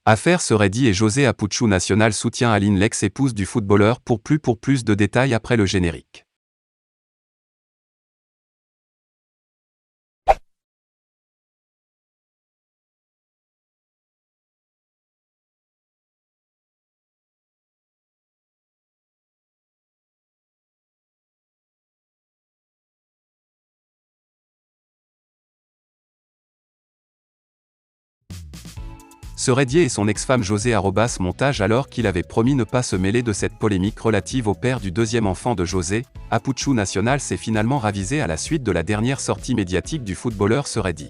Affaire Seredi et José Apuchu Nacional soutient Aline, l'ex-épouse du footballeur, pour plus de détails après le générique. Seredi et son ex-femme José Montage alors qu'il avait promis ne pas se mêler de cette polémique relative au père du deuxième enfant de José. Apuchu Nacional s'est finalement ravisé à la suite de la dernière sortie médiatique du footballeur Seredi.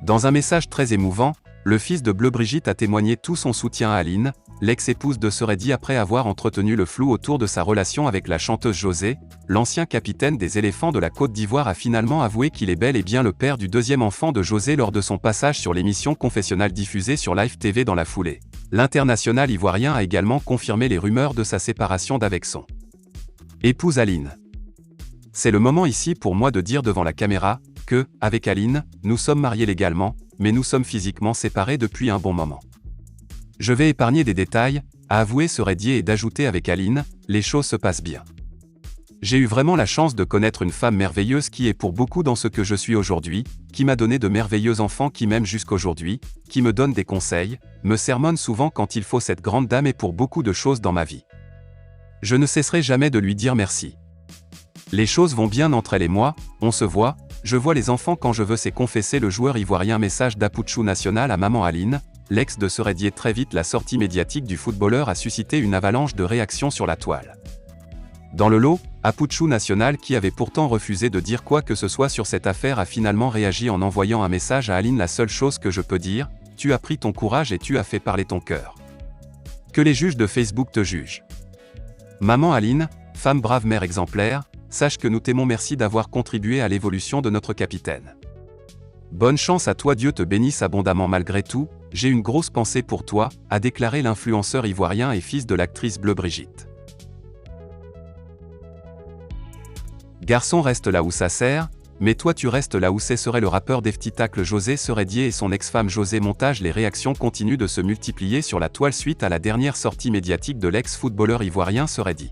Dans un message très émouvant, le fils de Bleu Brigitte a témoigné tout son soutien à Aline, l'ex-épouse de Seredi, après avoir entretenu le flou autour de sa relation avec la chanteuse José. L'ancien capitaine des éléphants de la Côte d'Ivoire a finalement avoué qu'il est bel et bien le père du deuxième enfant de José lors de son passage sur l'émission Confessionnal diffusée sur Live TV dans la foulée. L'international ivoirien a également confirmé les rumeurs de sa séparation d'avec son épouse Aline. C'est le moment ici pour moi de dire devant la caméra que, avec Aline, nous sommes mariés légalement, mais nous sommes physiquement séparés depuis un bon moment. Je vais épargner des détails, a avoué Seredi, et d'ajouter avec Aline, les choses se passent bien. J'ai eu vraiment la chance de connaître une femme merveilleuse qui est pour beaucoup dans ce que je suis aujourd'hui, qui m'a donné de merveilleux enfants qui m'aiment jusqu'aujourd'hui, qui me donne des conseils, me sermonne souvent quand il faut. Cette grande dame est pour beaucoup de choses dans ma vie. Je ne cesserai jamais de lui dire merci. Les choses vont bien entre elle et moi, on se voit, je vois les enfants quand je veux, s'est confessé le joueur ivoirien. Message d'Apuchu Nacional à maman Aline, l'ex de Seredi. Très vite, la sortie médiatique du footballeur a suscité une avalanche de réactions sur la toile. Dans le lot, Apuchu Nacional, qui avait pourtant refusé de dire quoi que ce soit sur cette affaire, a finalement réagi en envoyant un message à Aline. La seule chose que je peux dire, tu as pris ton courage et tu as fait parler ton cœur. Que les juges de Facebook te jugent. Maman Aline, femme brave, mère exemplaire, sache que nous t'aimons, merci d'avoir contribué à l'évolution de notre capitaine. Bonne chance à toi, Dieu te bénisse abondamment. Malgré tout, j'ai une grosse pensée pour toi, a déclaré l'influenceur ivoirien et fils de l'actrice Bleu Brigitte. Garçon reste là où ça sert, mais toi tu restes là où c'est, serait le rappeur Defty-Tac José Seredi et son ex-femme José Montage. Les réactions continuent de se multiplier sur la toile suite à la dernière sortie médiatique de l'ex-footballeur ivoirien Seredi.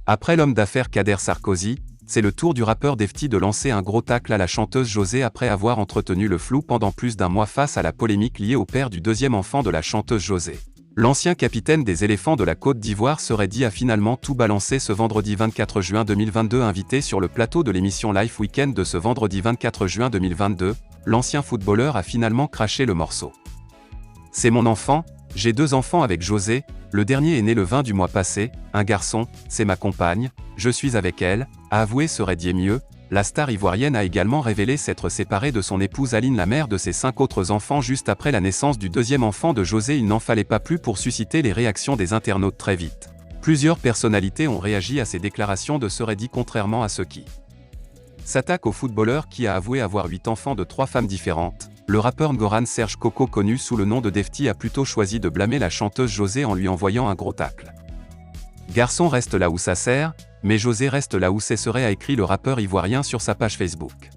Après l'homme d'affaires Kader Sarkozy, c'est le tour du rappeur Defty de lancer un gros tacle à la chanteuse José après avoir entretenu le flou pendant plus d'un mois face à la polémique liée au père du deuxième enfant de la chanteuse José. L'ancien capitaine des éléphants de la Côte d'Ivoire Seredi a finalement tout balancé ce vendredi 24 juin 2022. Invité sur le plateau de l'émission Life Weekend de ce vendredi 24 juin 2022, l'ancien footballeur a finalement craché le morceau. C'est mon enfant, j'ai 2 enfants avec José, le dernier est né le 20 du mois passé, un garçon, c'est ma compagne, je suis avec elle, a avoué Seredi. Mieux, la star ivoirienne a également révélé s'être séparée de son épouse Aline, la mère de ses 5 autres enfants, juste après la naissance du deuxième enfant de José. Il n'en fallait pas plus pour susciter les réactions des internautes. Très vite, plusieurs personnalités ont réagi à ces déclarations de Seredi, contrairement à ceux qui s'attaquent au footballeur qui a avoué avoir 8 enfants de 3 femmes différentes. Le rappeur Ngoran Serge Coco, connu sous le nom de Defty, a plutôt choisi de blâmer la chanteuse José en lui envoyant un gros tacle. Garçon reste là où ça sert, mais José reste là où c'est, serait, a écrit le rappeur ivoirien sur sa page Facebook.